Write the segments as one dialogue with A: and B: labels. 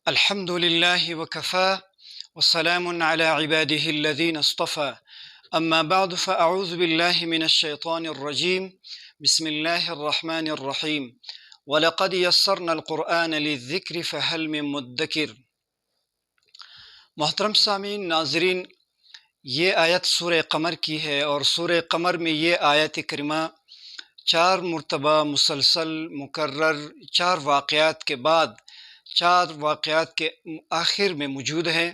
A: الحمد لله وكفى وسلام على عباده الذين اصطفى أما بعد فأعوذ بالله من الشيطان الرجيم بسم الله الرحمن الرحيم ولقد يسرنا القرآن للذكر فهل من مدكر۔ محترم سامعین ناظرین، یہ آیت سورہ قمر کی ہے اور سورہ قمر میں یہ آیت کریمہ 4 مرتبہ مسلسل مکرر 4 واقعات کے بعد 4 واقعات کے آخر میں موجود ہے۔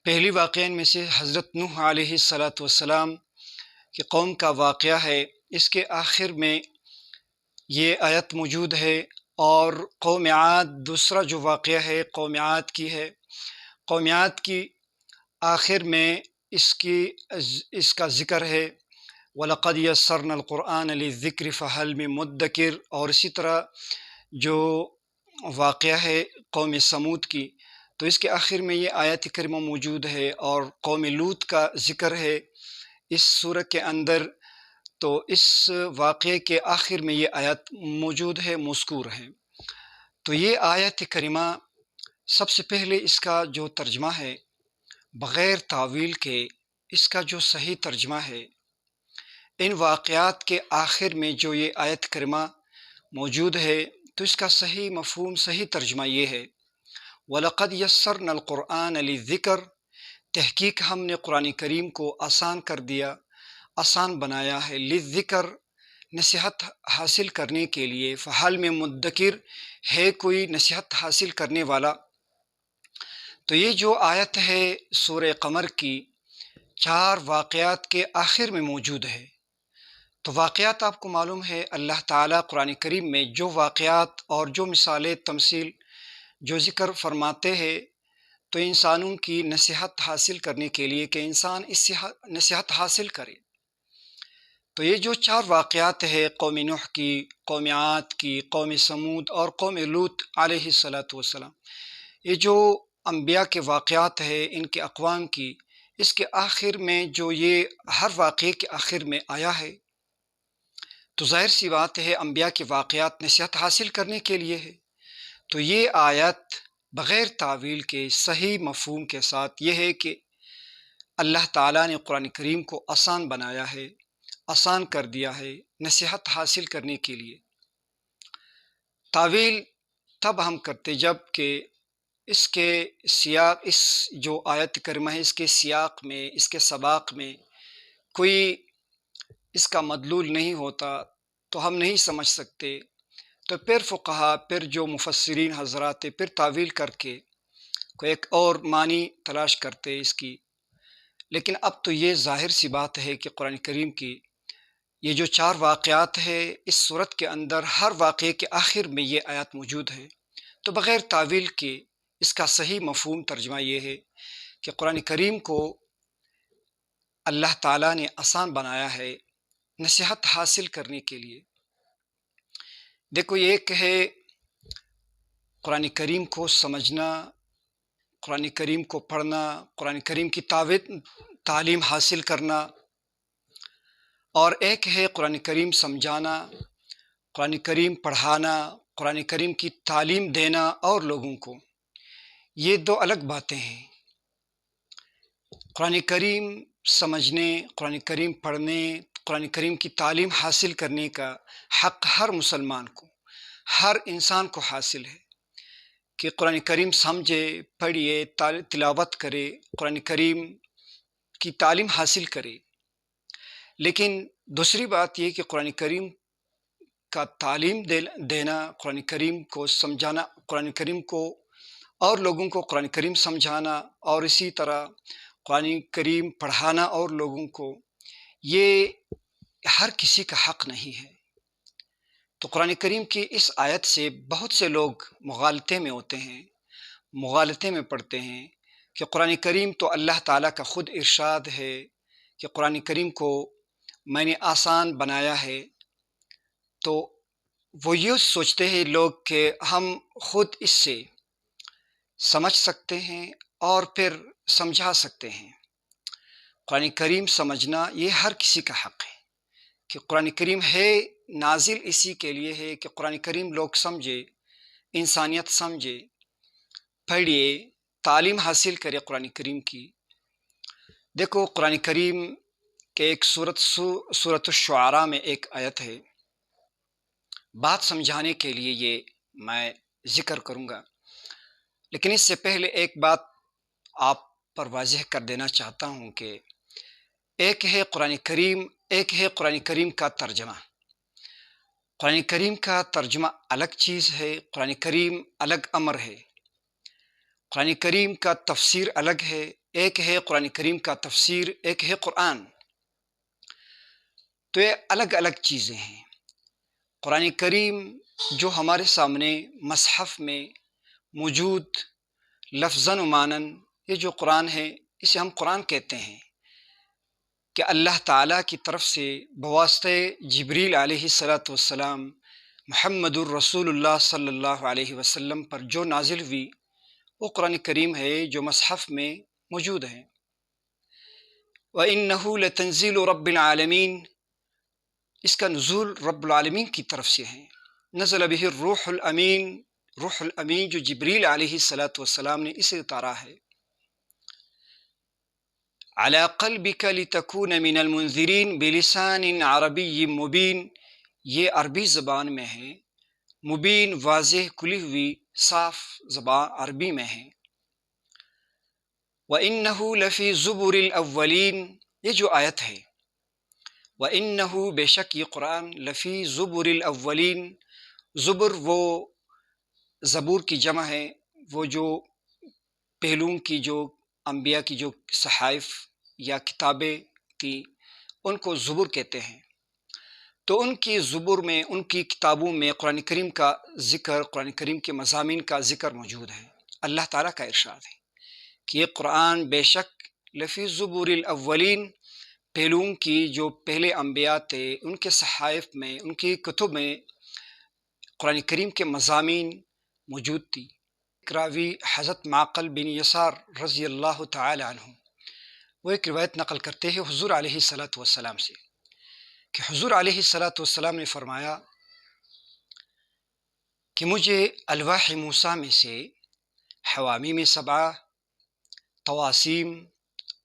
A: پہلی واقعہ میں سے حضرت نوح علیہ السلام کی قوم کا واقعہ ہے، اس کے آخر میں یہ آیت موجود ہے۔ اور قوم عاد دوسرا جو واقعہ ہے قوم عاد کی ہے۔ قوم عاد کی آخر میں اس کا ذکر ہے وَلَقَدْ يَسَّرْنَا الْقُرْآنَ لِلذِّكْرِ فَهَلْ مِن مُدَّكِرٍ، اور اسی طرح جو واقعہ ہے قوم سمود کی، تو اس کے آخر میں یہ آیت کریمہ موجود ہے۔ اور قوم لوط کا ذکر ہے اس سورہ کے اندر، تو اس واقعے کے آخر میں یہ آیت موجود ہے، مذکور ہے۔ تو یہ آیت کریمہ سب سے پہلے اس کا جو ترجمہ ہے بغیر تعویل کے، اس کا جو صحیح ترجمہ ہے، ان واقعات کے آخر میں جو یہ آیت کریمہ موجود ہے تو اس کا صحیح مفہوم، صحیح ترجمہ یہ ہے وَلَقَدْ يَسَّرْنَا الْقُرْآنَ لِلذِّكْرِ، تحقیق ہم نے قرآن کریم کو آسان کر دیا، آسان بنایا ہے، لِلذِّكْرِ نصیحت حاصل کرنے کے لیے، فَهَلْ مِن مُدَّكِرٍ ہے کوئی نصیحت حاصل کرنے والا۔ تو یہ جو آیت ہے سورہ قمر کی 4 واقعات کے آخر میں موجود ہے۔ تو واقعات آپ کو معلوم ہے اللہ تعالیٰ قرآن کریم میں جو واقعات اور جو مثالیں تمثیل جو ذکر فرماتے ہیں تو انسانوں کی نصیحت حاصل کرنے کے لیے کہ انسان اس سے نصیحت حاصل کرے۔ تو یہ جو 4 واقعات ہے قوم نوح کی، قوم عاد کی، قوم سمود اور قوم لوط علیہ السلام، یہ جو انبیاء کے واقعات ہے ان کے اقوام کی، اس کے آخر میں جو یہ ہر واقعے کے آخر میں آیا ہے، تو ظاہر سی بات ہے انبیاء کے واقعات نصیحت حاصل کرنے کے لیے ہے۔ تو یہ آیت بغیر تعویل کے صحیح مفہوم کے ساتھ یہ ہے کہ اللہ تعالیٰ نے قرآن کریم کو آسان بنایا ہے، آسان کر دیا ہے نصیحت حاصل کرنے کے لیے۔ تعویل تب ہم کرتے جب کہ اس کے سیاق، اس جو آیت کریمہ ہے اس کے سیاق میں، اس کے سباق میں کوئی اس کا مدلول نہیں ہوتا تو ہم نہیں سمجھ سکتے، تو پھر فقہا، پھر جو مفسرین حضرات پھر تعویل کر کے کوئی ایک اور معنی تلاش کرتے اس کی۔ لیکن اب تو یہ ظاہر سی بات ہے کہ قرآن کریم کی یہ جو 4 واقعات ہے اس صورت کے اندر ہر واقعے کے آخر میں یہ آیات موجود ہے، تو بغیر تعویل کے اس کا صحیح مفہوم ترجمہ یہ ہے کہ قرآن کریم کو اللہ تعالیٰ نے آسان بنایا ہے نصیحت حاصل کرنے کے لیے۔ دیکھو، ایک ہے قرآن کریم کو سمجھنا، قرآن کریم کو پڑھنا، قرآن کریم کی تعلیم حاصل کرنا، اور ایک ہے قرآن کریم سمجھانا، قرآن کریم پڑھانا، قرآن کریم کی تعلیم دینا اور لوگوں کو۔ یہ 2 الگ باتیں ہیں۔ قرآن کریم سمجھنے، قرآن کریم پڑھنے، قرآن کریم کی تعلیم حاصل کرنے کا حق ہر مسلمان کو، ہر انسان کو حاصل ہے کہ قرآن کریم سمجھے، پڑھیے، تلاوت کرے، قرآن کریم کی تعلیم حاصل کرے۔ لیکن دوسری بات یہ کہ قرآن کریم کا تعلیم دینا، قرآن کریم کو سمجھانا، قرآن کریم کو اور لوگوں کو قرآن کریم سمجھانا، اور اسی طرح قرآن کریم پڑھانا اور لوگوں کو، یہ ہر کسی کا حق نہیں ہے۔ تو قرآن کریم کی اس آیت سے بہت سے لوگ مغالطے میں ہوتے ہیں، مغالطے میں پڑتے ہیں کہ قرآن کریم تو اللہ تعالیٰ کا خود ارشاد ہے کہ قرآن کریم کو میں نے آسان بنایا ہے، تو وہ یہ سوچتے ہیں لوگ کہ ہم خود اس سے سمجھ سکتے ہیں اور پھر سمجھا سکتے ہیں۔ قرآن کریم سمجھنا یہ ہر کسی کا حق ہے کہ قرآن کریم ہے نازل اسی کے لیے ہے کہ قرآن کریم لوگ سمجھے، انسانیت سمجھے، پڑھیے، تعلیم حاصل کرے قرآن کریم کی۔ دیکھو قرآن کریم کے ایک سورۃ الشعراء میں ایک آیت ہے، بات سمجھانے کے لیے یہ میں ذکر کروں گا، لیکن اس سے پہلے ایک بات آپ پر واضح کر دینا چاہتا ہوں کہ ایک ہے قرآن کریم کا ترجمہ۔ قرآن کریم کا ترجمہ الگ چیز ہے، قرآن کریم الگ امر ہے، قرآن کریم کا تفسیر الگ ہے، ایک ہے قرآن کریم کا تفسیر، ایک ہے قرآن، تو یہ الگ الگ چیزیں ہیں۔ قرآن کریم جو ہمارے سامنے مصحف میں موجود لفظاً و معناً، یہ جو قرآن ہے اسے ہم قرآن کہتے ہیں کہ اللہ تعالیٰ کی طرف سے بواسطہ جبریل علیہ السلام محمد الرسول اللہ صلی اللہ علیہ وسلم پر جو نازل ہوئی وہ قرآن کریم ہے جو مصحف میں موجود ہے۔ وَإِنَّهُ لَتَنزِيلُ رَبِّ الْعَالَمِينَ، اس کا نزول رب العالمین کی طرف سے ہے۔ نزل به الروح الامین، روح الامین جو جبریل علیہ السلام نے اسے اتارا ہے۔ علی قلبک لتکون من المنذرین بلسان عربی مبین، یہ عربی زبان میں ہے، مبین واضح کھلی ہوئی صاف زبان عربی میں ہے۔ وَإِنَّهُ لَفِي زُبُرِ الْأَوَّلِينَ، یہ جو آیت ہے وَإِنَّهُ، بے شک یہ قرآن، لفی زبر الاولین، زبر وہ زبور کی جمع ہے، وہ جو پہلوں کی جو انبیاء کی جو صحائف یا کتابیں تھیں ان کو زبر کہتے ہیں، تو ان کی زبر میں، ان کی کتابوں میں قرآن کریم کا ذکر، قرآن کریم کے مضامین کا ذکر موجود ہے۔ اللہ تعالیٰ کا ارشاد ہے کہ یہ قرآن بے شک لفی زبر الاولین، پہلوں کی جو پہلے انبیاء تھے ان کے صحائف میں، ان کی کتب میں قرآن کریم کے مضامین موجود تھی۔ راوی حضرت معقل بن یسار رضی اللہ تعالی عنہ، وہ ایک روایت نقل کرتے ہیں حضور علیہ السلام سے کہ حضور علیہ السلام نے فرمایا کہ مجھے الواح موسیٰ میں سے حوامیم سبعہ، تواسیم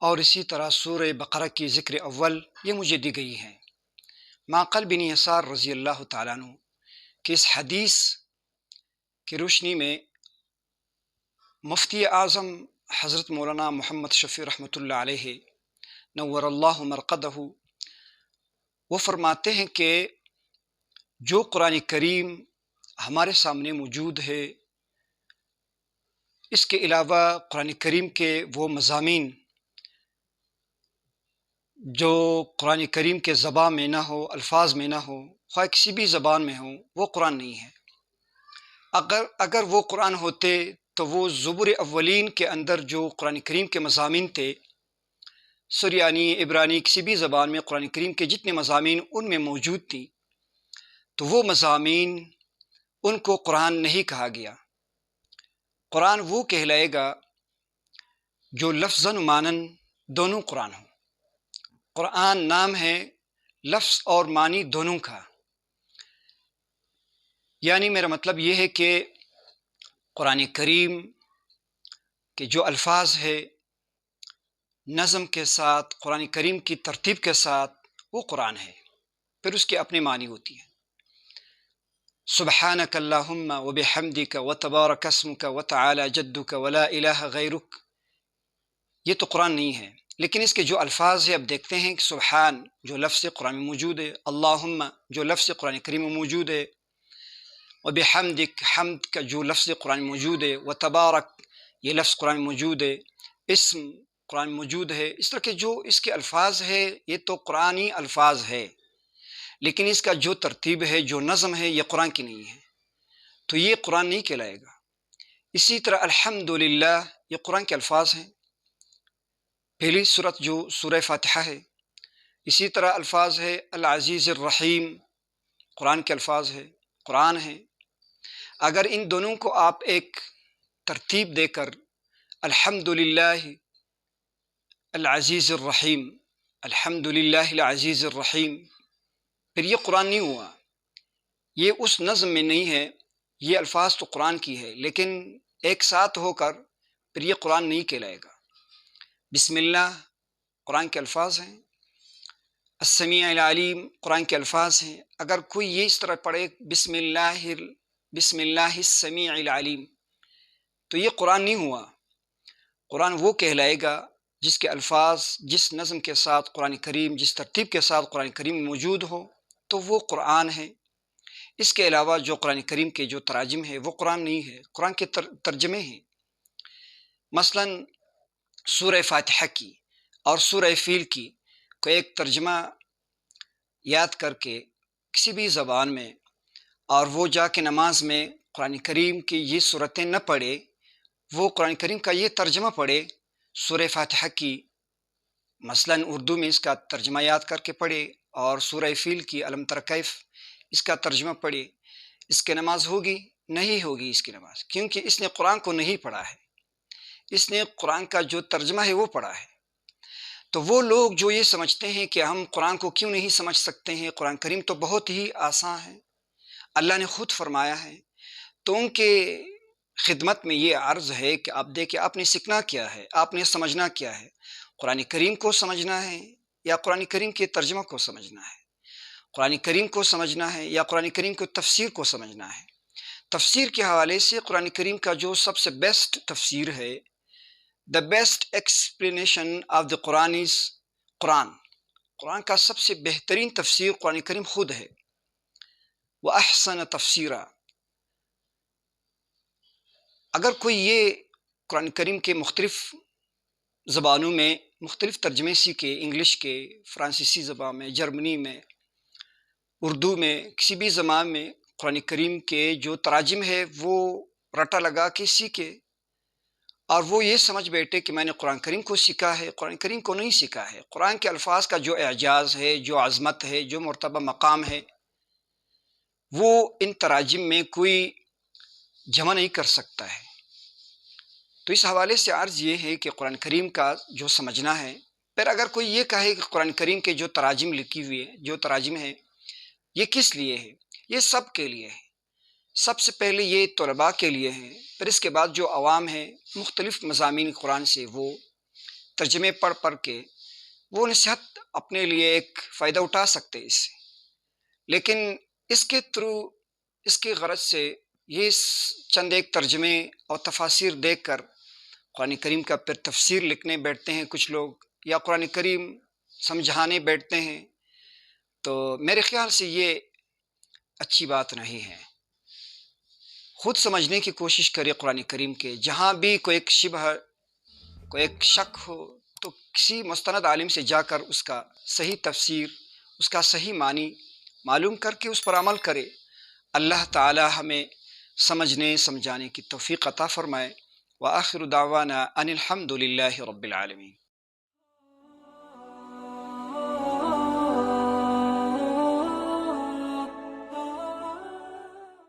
A: اور اسی طرح سورہ بقرہ کی ذکر اول یہ مجھے دی گئی ہیں۔ معقل بن یسار رضی اللہ تعالیٰ عنہ کہ اس حدیث کی روشنی میں مفتی اعظم حضرت مولانا محمد شفیع رحمۃ اللہ علیہ نور اللہ مرقدہ، وہ فرماتے ہیں کہ جو قرآن کریم ہمارے سامنے موجود ہے، اس کے علاوہ قرآن کریم کے وہ مضامین جو قرآن کریم کے زبان میں نہ ہو، الفاظ میں نہ ہو، خواہ کسی بھی زبان میں ہو، وہ قرآن نہیں ہے۔ اگر وہ قرآن ہوتے تو وہ زبر اولین کے اندر جو قرآن کریم کے مضامین تھے، سریانی، عبرانی، کسی بھی زبان میں قرآن کریم کے جتنے مضامین ان میں موجود تھی، تو وہ مضامین ان کو قرآن نہیں کہا گیا۔ قرآن وہ کہلائے گا جو لفظاً و معناً دونوں قرآن ہوں۔ قرآن نام ہے لفظ اور معنی دونوں کا، یعنی میرا مطلب یہ ہے کہ قرآن کریم کے جو الفاظ ہے نظم کے ساتھ، قرآن کریم کی ترتیب کے ساتھ وہ قرآن ہے، پھر اس کے اپنے معنی ہوتی ہیں۔ سبحانک اللہم وبحمدک وتبارک اسمک وتعالی جدک ولا الہ غیرک، یہ تو قرآن نہیں ہے، لیکن اس کے جو الفاظ ہیں اب دیکھتے ہیں کہ سبحان جو لفظ قرآن میں موجود ہے، اللہم جو لفظ قرآن کریم میں موجود ہے، وبحمدک حمد کا جو لفظ قرآن موجود ہے، وتبارک یہ لفظ قرآن موجود ہے، اسم قرآن موجود ہے۔ اس طرح کے جو اس کے الفاظ ہے یہ تو قرآنی الفاظ ہے، لیکن اس کا جو ترتیب ہے، جو نظم ہے، یہ قرآن کی نہیں ہے، تو یہ قرآن نہیں کہلائے گا۔ اسی طرح الحمدللہ یہ قرآن کے الفاظ ہیں، پہلی سورت جو سورہ فاتحہ ہے۔ اسی طرح الفاظ ہے العزیز الرحیم، قرآن کے الفاظ ہے، قرآن ہے۔ اگر ان دونوں کو آپ ایک ترتیب دے کر الحمدللہ العزیز الرحیم، الحمدللہ العزیز الرحیم، پھر یہ قرآن نہیں ہوا، یہ اس نظم میں نہیں ہے، یہ الفاظ تو قرآن کی ہے، لیکن ایک ساتھ ہو کر، پھر یہ قرآن نہیں کہلائے گا۔ بسم اللہ قرآن کے الفاظ ہیں، السمیع العلیم قرآن کے الفاظ ہیں۔ اگر کوئی یہ اس طرح پڑھے بسم اللہ السمیع العلیم، تو یہ قرآن نہیں ہوا۔ قرآن وہ کہلائے گا جس کے الفاظ جس نظم کے ساتھ قرآن کریم، جس ترتیب کے ساتھ قرآن کریم موجود ہو، تو وہ قرآن ہے۔ اس کے علاوہ جو قرآن کریم کے جو تراجم ہے وہ قرآن نہیں ہے، قرآن کے ترجمے ہیں۔ مثلا سورہ فاتحہ کی اور سورہ فیل کی کو ایک ترجمہ یاد کر کے کسی بھی زبان میں، اور وہ جا کے نماز میں قرآن کریم کی یہ صورتیں نہ پڑھے، وہ قرآن کریم کا یہ ترجمہ پڑھے سورہ فاتحہ کی، مثلا اردو میں اس کا ترجمہ یاد کر کے پڑھے، اور سورہ فیل کی الم تر کیف اس کا ترجمہ پڑھے، اس کی نماز ہوگی؟ نہیں ہوگی اس کی نماز، کیونکہ اس نے قرآن کو نہیں پڑھا ہے، اس نے قرآن کا جو ترجمہ ہے وہ پڑھا ہے۔ تو وہ لوگ جو یہ سمجھتے ہیں کہ ہم قرآن کو کیوں نہیں سمجھ سکتے ہیں، قرآن کریم تو بہت ہی آسان ہے، اللہ نے خود فرمایا ہے، تو ان کے خدمت میں یہ عرض ہے کہ آپ دیکھیں آپ نے سیکھنا کیا ہے، آپ نے سمجھنا کیا ہے، قرآن کریم کو سمجھنا ہے یا قرآن کریم کے ترجمہ کو سمجھنا ہے، قرآن کریم کو سمجھنا ہے یا قرآن کریم کو تفسیر کو سمجھنا ہے۔ تفسیر کے حوالے سے قرآن کریم کا جو سب سے بیسٹ تفسیر ہے، the best explanation of the Quran is قرآن، قرآن کا سب سے بہترین تفسیر قرآن کریم خود ہے۔ وَأَحْسَنَ تفسیرا، اگر کوئی یہ قرآن کریم کے مختلف زبانوں میں مختلف ترجمے سیکھے، انگلش کے، فرانسیسی زبان میں، جرمنی میں، اردو میں، کسی بھی زبان میں قرآن کریم کے جو تراجم ہے وہ رٹا لگا کے سیکھے، اور وہ یہ سمجھ بیٹھے کہ میں نے قرآن کریم کو سیکھا ہے، قرآن کریم کو نہیں سیکھا ہے۔ قرآن کے الفاظ کا جو اعجاز ہے، جو عظمت ہے، جو مرتبہ مقام ہے، وہ ان تراجم میں کوئی جمع نہیں کر سکتا ہے۔ تو اس حوالے سے عرض یہ ہے کہ قرآن کریم کا جو سمجھنا ہے، پھر اگر کوئی یہ کہے کہ قرآن کریم کے جو تراجم لکھی ہوئی ہے، جو تراجم ہے، یہ کس لیے ہے؟ یہ سب کے لیے ہے۔ سب سے پہلے یہ طلباء کے لیے ہے، پھر اس کے بعد جو عوام ہے مختلف مضامین قرآن سے وہ ترجمے پڑھ پڑھ کے وہ نصیحت اپنے لیے ایک فائدہ اٹھا سکتے اس سے، لیکن اس کے تھرو، اس کے غرض سے یہ چند ایک ترجمے اور تفاسیر دیکھ کر قرآن کریم کا پھر تفسیر لکھنے بیٹھتے ہیں کچھ لوگ، یا قرآن کریم سمجھانے بیٹھتے ہیں، تو میرے خیال سے یہ اچھی بات نہیں ہے۔ خود سمجھنے کی کوشش کرے قرآن کریم کے، جہاں بھی کوئی ایک شبہ، کوئی ایک شک ہو، تو کسی مستند عالم سے جا کر اس کا صحیح تفسیر، اس کا صحیح معنی معلوم کر کے اس پر عمل کرے۔ اللہ تعالی ہمیں سمجھنے سمجھانے کی توفیق عطا فرمائے۔ وآخر دعوانا ان الحمد للہ رب العالمین۔